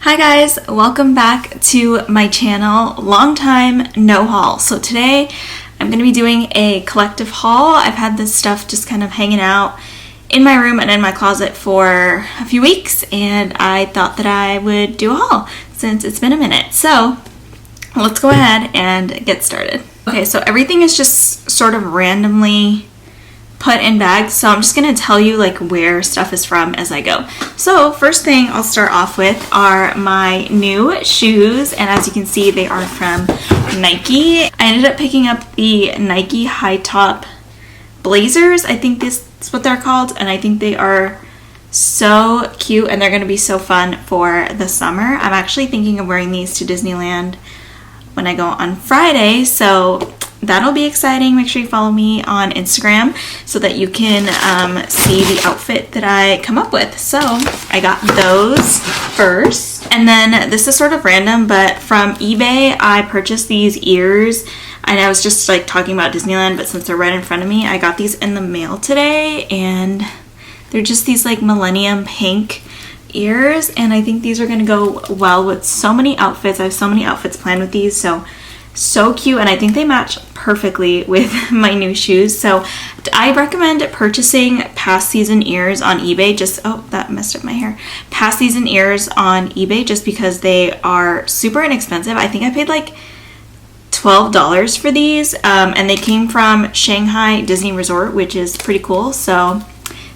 Hi guys, welcome back to my channel. Long time no haul. So today I'm going to be doing a collective haul. I've had this stuff just kind of hanging out in my room and in my closet for a few weeks, and I thought that I would do a haul since it's been a minute. So let's go ahead and get started. Okay, so everything is just sort of randomly put in bags, so I'm just gonna tell you like where stuff is from as I go. So first thing I'll start off with are my new shoes, and as you can see they are from Nike. I ended up picking up the Nike high top blazers. I think this is what they're called, and I think they are so cute and they're gonna be so fun for the summer. I'm actually thinking of wearing these to Disneyland when I go on Friday, so that'll be exciting. Make sure you follow me on Instagram so that you can see the outfit that I come up with. So I got those first. And then this is sort of random, but from eBay, I purchased these ears. And I was just like talking about Disneyland, but since they're right in front of me, I got these in the mail today. And they're just these like millennium pink ears. And I think these are gonna go well with so many outfits. I have so many outfits planned with these. So cute, and I think they match perfectly with my new shoes. So I recommend purchasing past season ears on eBay. Oh, that messed up my hair. Past season ears on eBay just because they are super inexpensive. I think I paid like $12 for these, and they came from Shanghai Disney Resort, which is pretty cool. So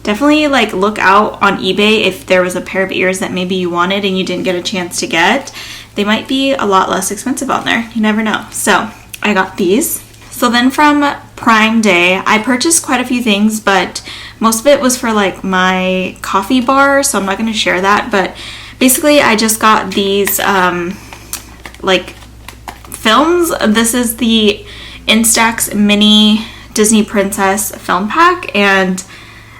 definitely like look out on eBay if there was a pair of ears that maybe you wanted and you didn't get a chance to get. They might be a lot less expensive on there. You never know. So I got these. So then from Prime Day, I purchased quite a few things, but most of it was for like my coffee bar, so I'm not going to share that. But basically I just got these like films. This is the Instax mini Disney Princess film pack, and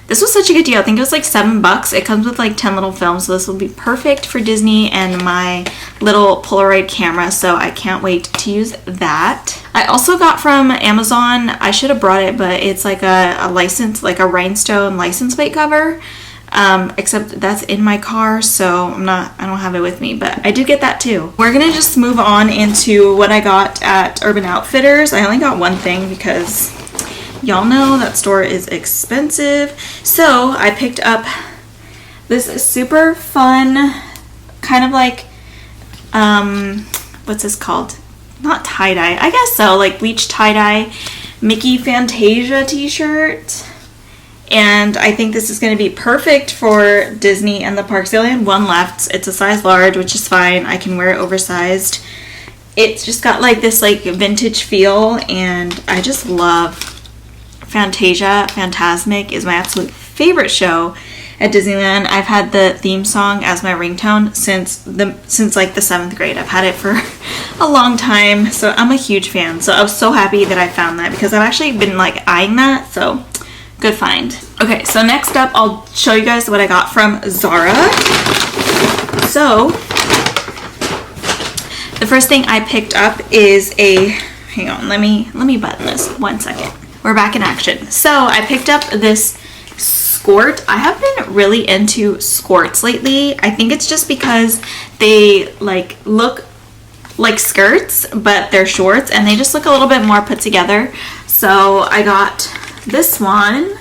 this was such a good deal. I think it was like $7. It comes with like 10 little films, so this will be perfect for Disney and my little Polaroid camera, so I can't wait to use that. I also got from Amazon, I should have brought it, but it's like a license, like a rhinestone license plate cover, except that's in my car, so I don't have it with me, but I did get that too. We're gonna just move on into what I got at Urban Outfitters. I only got one thing because y'all know that store is expensive. So I picked up this super fun kind of like, what's this called? Not tie-dye, I guess so, like bleach tie-dye Mickey Fantasia t-shirt. And I think this is going to be perfect for Disney and the parks. They only had one left. It's a size large, which is fine. I can wear it oversized. It's just got like this like vintage feel, and I just love Fantasia. Fantasmic is my absolute favorite show at Disneyland. I've had the theme song as my ringtone since like the 7th grade. I've had it for a long time, so I'm a huge fan. So I was so happy that I found that because I've actually been like eyeing that, so good find. Okay, so next up I'll show you guys what I got from Zara. So the first thing I picked up is hang on, let me button this 1 second. We're back in action. So I picked up this skirt. I have been really into skirts lately. I think it's just because they like look like skirts, but they're shorts, and they just look a little bit more put together. So I got this one,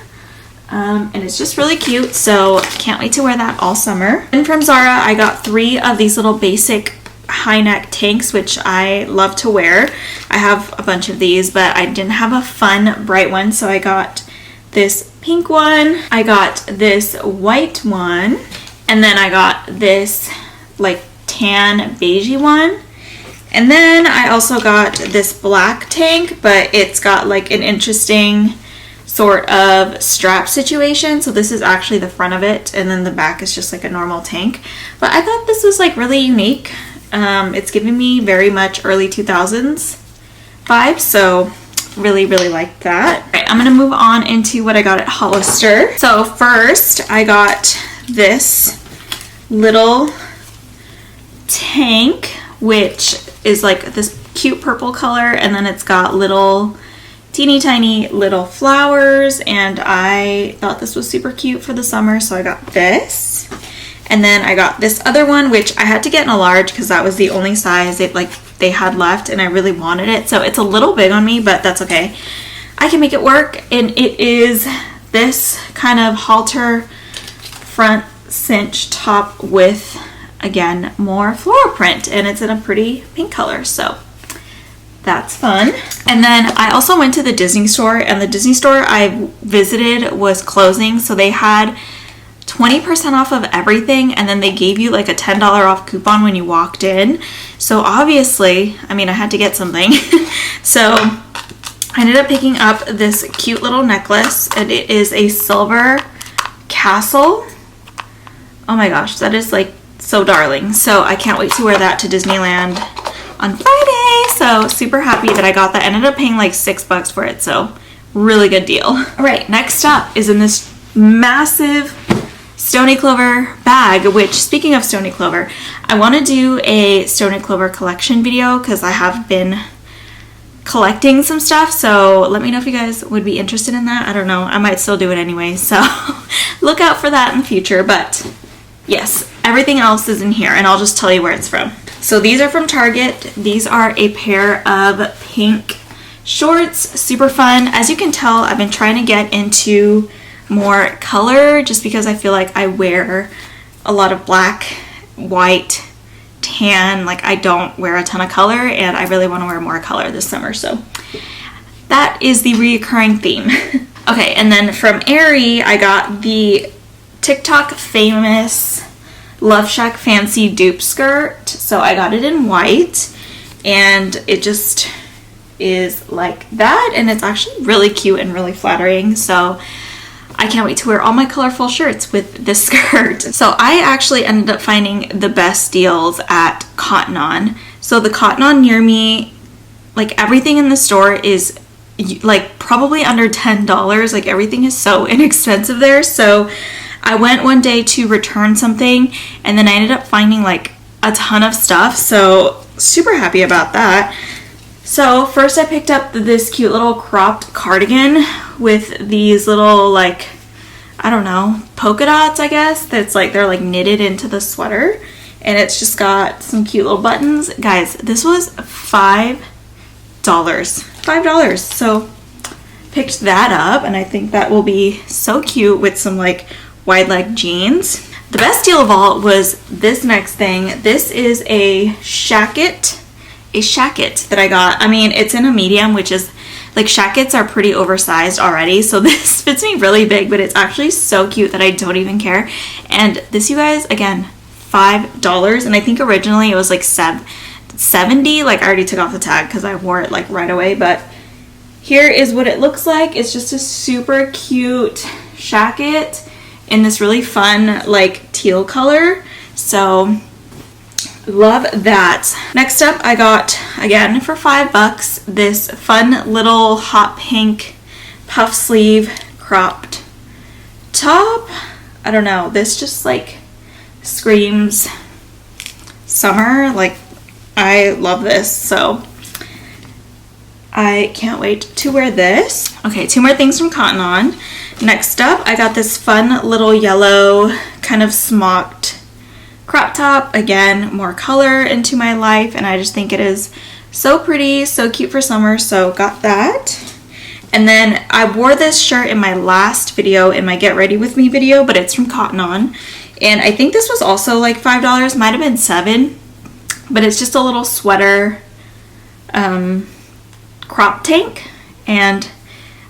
and it's just really cute. So can't wait to wear that all summer. And from Zara, I got 3 of these little basic high neck tanks, which I love to wear. I have a bunch of these, but I didn't have a fun bright one, so I got this pink one, I got this white one, and then I got this like tan beigey one, and then I also got this black tank, but it's got like an interesting sort of strap situation. So this is actually the front of it, and then the back is just like a normal tank, but I thought this was like really unique. It's giving me very much early 2000s vibes, so really like that. Alright, I'm gonna move on into what I got at Hollister. So first I got this little tank, which is like this cute purple color, and then it's got little teeny tiny little flowers, and I thought this was super cute for the summer, so I got this. And then I got this other one, which I had to get in a large because that was the only size they had left, and I really wanted it. So it's a little big on me, but that's okay. I can make it work. And it is this kind of halter front cinch top with, again, more floral print, and it's in a pretty pink color, so that's fun. And then I also went to the Disney store, and the Disney store I visited was closing, so they had 20% off of everything, and then they gave you like a $10 off coupon when you walked in. So obviously, I mean, I had to get something. So I ended up picking up this cute little necklace, and it is a silver castle. Oh my gosh, that is like so darling. So I can't wait to wear that to Disneyland on Friday. So super happy that I got that. I ended up paying like $6 for it, so really good deal. All right, next up is in this massive Stony Clover bag, which, speaking of Stony Clover, I want to do a Stony Clover collection video because I have been collecting some stuff, so let me know if you guys would be interested in that. I don't know, I might still do it anyway, so look out for that in the future. But yes, everything else is in here, and I'll just tell you where it's from. So these are from Target. These are a pair of pink shorts, super fun. As you can tell, I've been trying to get into more color just because I feel like I wear a lot of black, white, tan. Like, I don't wear a ton of color, and I really want to wear more color this summer, so that is the reoccurring theme. Okay, and then from Aerie, I got the TikTok famous Love Shack Fancy dupe skirt. So I got it in white, and it just is like that, and it's actually really cute and really flattering. So I can't wait to wear all my colorful shirts with this skirt. So I actually ended up finding the best deals at Cotton On. So the Cotton On near me, like, everything in the store is like probably under $10. Like, everything is so inexpensive there. So I went one day to return something, and then I ended up finding like a ton of stuff. So super happy about that. So first I picked up this cute little cropped cardigan with these little, like, I don't know, polka dots, I guess. That's like, they're like knitted into the sweater, and it's just got some cute little buttons. Guys, this was $5. $5. So picked that up, and I think that will be so cute with some like wide leg jeans. The best deal of all was this next thing. This is a shacket that I got. I mean, it's in a medium, which is like, shackets are pretty oversized already, so this fits me really big, but it's actually so cute that I don't even care. And this, you guys, again, $5, and I think originally it was like $70. Like, I already took off the tag because I wore it like right away, but here is what it looks like. It's just a super cute shacket in this really fun like teal color. So love that. Next up, I got, again for $5, this fun little hot pink puff sleeve cropped top. I don't know, this just like screams summer. Like, I love this, so I can't wait to wear this. Okay, two more things from Cotton On. Next up, I got this fun little yellow kind of smocked crop top. Again, more color into my life, and I just think it is so pretty, so cute for summer, so got that. And then I wore this shirt in my last video, in my Get Ready With Me video, but it's from Cotton On, and I think this was also like $5, might have been $7, but it's just a little sweater crop tank, and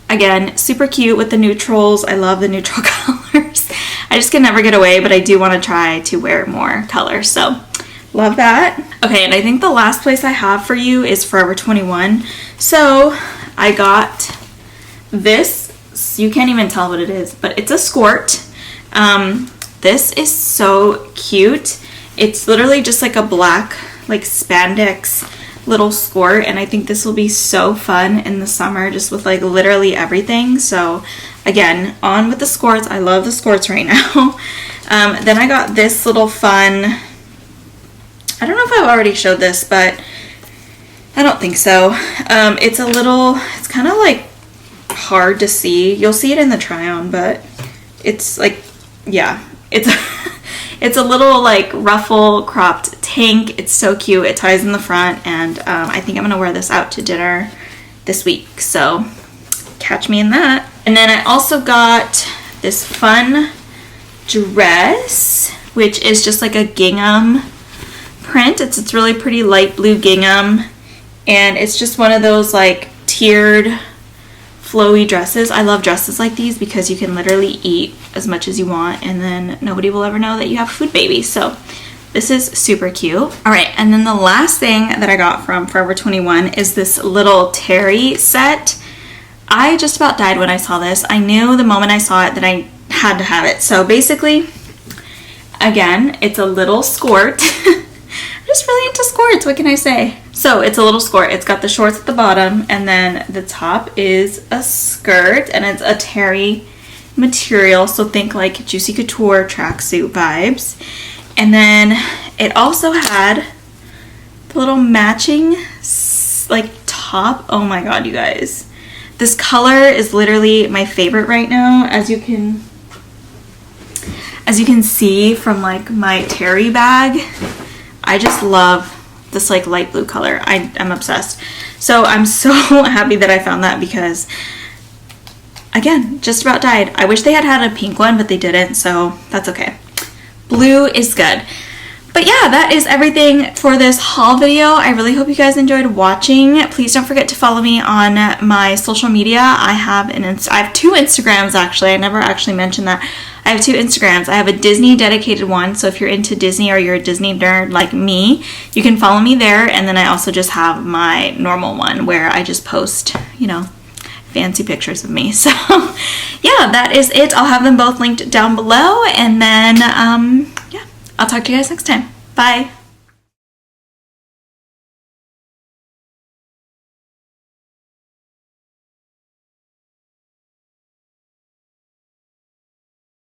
again, super cute with the neutrals. I love the neutral colors. I just can never get away, but I do want to try to wear more color, so love that. Okay, and I think the last place I have for you is Forever 21. So I got this, you can't even tell what it is, but it's a skirt. This is so cute. It's literally just like a black, like spandex little skirt, and I think this will be so fun in the summer, just with like literally everything. So again, on with the skirts. I love the skirts right now. Then I got this little fun, I don't know if I've already showed this, but I don't think so. It's a little, it's kind of like hard to see. You'll see it in the try on, but it's like, yeah, it's It's a little like ruffle cropped tank. It's so cute. It ties in the front, and I think I'm gonna wear this out to dinner this week, so catch me in that. And then I also got this fun dress, which is just like a gingham print. It's really pretty light blue gingham, and it's just one of those like tiered flowy dresses. I love dresses like these because you can literally eat as much as you want and then nobody will ever know that you have a food baby. So this is super cute. All right, and then the last thing that I got from Forever 21 is this little terry set. I just about died when I saw this. I knew the moment I saw it that I had to have it. So basically, again, it's a little skirt. I'm just really into skirts, what can I say? So it's a little skirt. It's got the shorts at the bottom, and then the top is a skirt, and it's a terry material, so think like Juicy Couture tracksuit vibes. And then it also had the little matching like top. Oh my god, you guys. This color is literally my favorite right now, as you can see from like my terry bag. I just love this like light blue color. I'm obsessed. So I'm so happy that I found that because, again, just about died. I wish they had had a pink one, but they didn't, so that's okay. Blue is good. But yeah, that is everything for this haul video. I really hope you guys enjoyed watching. Please don't forget to follow me on my social media. I have two Instagrams actually. I never actually mentioned that. I have two Instagrams. I have a Disney dedicated one, so if you're into Disney or you're a Disney nerd like me, you can follow me there. And then I also just have my normal one where I just post, you know, fancy pictures of me. So yeah, that is it. I'll have them both linked down below, and then yeah, I'll talk to you guys next time. Bye.